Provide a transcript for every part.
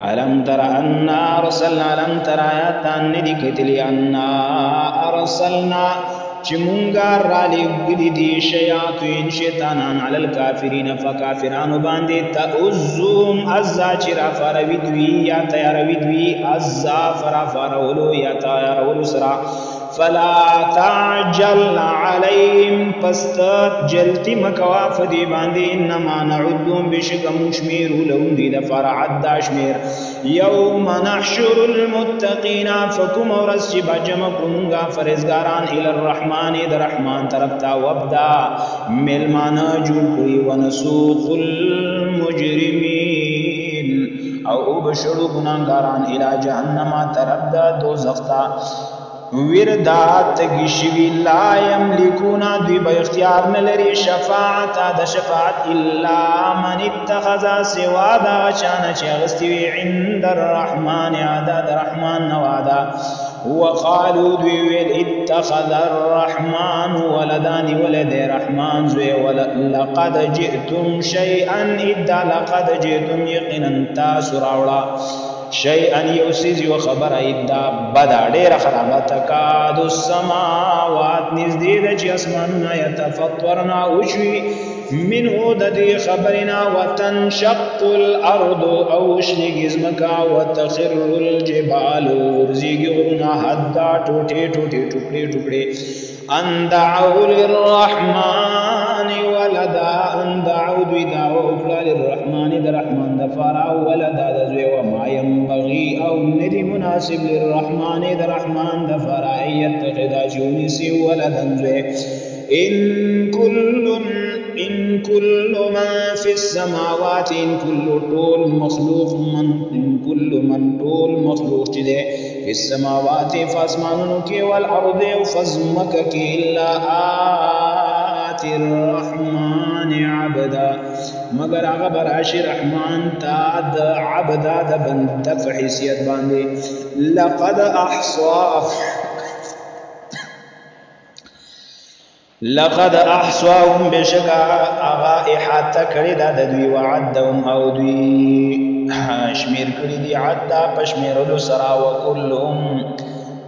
ألم تر أنا أرسلنا ألم تر آياتان ندی کتلی أنا أرسلنا چمونگا رالی گلی دی شیاطین شیطانان علی الکافرین فکافرانو باندی تأزوم ازا چرا فاروی دوی یا تیاروی دوی ازا فرا فارولو یا تیارولو سرا فلا تعجل عليهم پستت جلتی مکوا فدی باندی انما نعدهم بشکم شمیر لهم دی دفار عدا شمیر یوم نحشر المتقین فکم ورس چی بجم کنگا فرزگاران الى الرحمن در رحمان طرفتا وابدا ملمانا جوڑی ونسوق المجرمین او بشڑو گناہگاران الى جہنم طرفتا دوزختا وردات تگشوی لا یملکونا دوی با اختیار نلری شفاعتا دا شفاعت الا من اتخذا سوا دا چانا چی اغستوی عند الرحمن عدا دا رحمان نوادا وقالو دوی ویل اتخذ الرحمن ولدان ولد رحمان زوی لقد جئتم شیئا ادا لقد جئتم یقنا تاسو راوڑا شیئا یوسیزی و خبر ایدا بدا دیر خرابا تکاد السماوات نزدید چی اسماننا یتفطورنا وشوی منو ددی خبرنا وتنشق الارض اوشنی گزمکا وتخر الجبال ورزیگی غرنا حدا ٹوٹے ٹوٹے ٹکڑے ٹکڑے ان دعو للرحمن ولدا ان دعو دوی دعو اکلا للرحمن در رحمان دفارا ولدا دزوی وما ينبغي او ندی مناسب للرحمن در رحمان دفارا ایتخذا چونسی ولدا زوی ان كل من في السماوات ان كل طول مخلوق جده في السماوات فاسمانونو کی والارض فزمک کی الا آتی الرحمن عبدا مگر آغا براشی رحمان تا دا عبدا دا بند فحیثیت باندے لقد احصاهم بشکا آغا احاطہ کری دا دوی وعدهم او دوی شمیر کری دی عدا پشمیرلو سرا وکلهم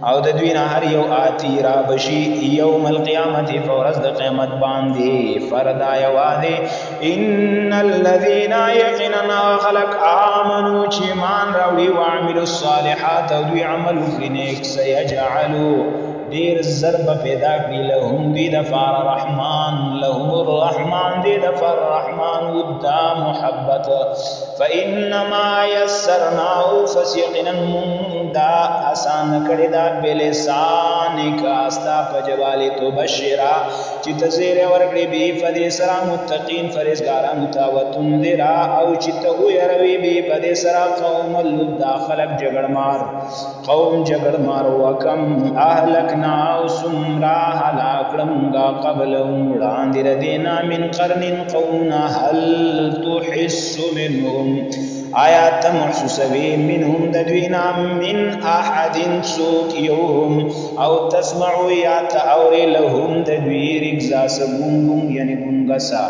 او دوی هر یو آتی را بشی یوم القیامت فورز دا قیمت باندی فردا یوادی ان الذین یقننا خلق آمنو چیمان راوی وعملوا الصالحات او دوی عملو کنیک سیجعلو دیر ضرب پیدا کری لهم دی دفار رحمان لهم الرحمن دی دفار رحمان ودا محبت فإنما يسرناه فسيقنا مندا آسان کری دا بلسانک استا پجوالی تو بشرا چی تزیر ورکڑی بی فدی سرا متقین فرزگاران تا و تندرا او چی تهو یروی بی فدی سرا قوم اللدا خلق قوم جگڑ مار وکم اہلکنا او سمرا حلاکڑمگا قبل امڑان دیر دینا من قرن قومنا هل تحس منهم آیات محسوسوی منهم ددوینا من احد سوک یوهم او تسمعو یا تاوری لهم ددوی رگزاس گنگن یعنی گنگسا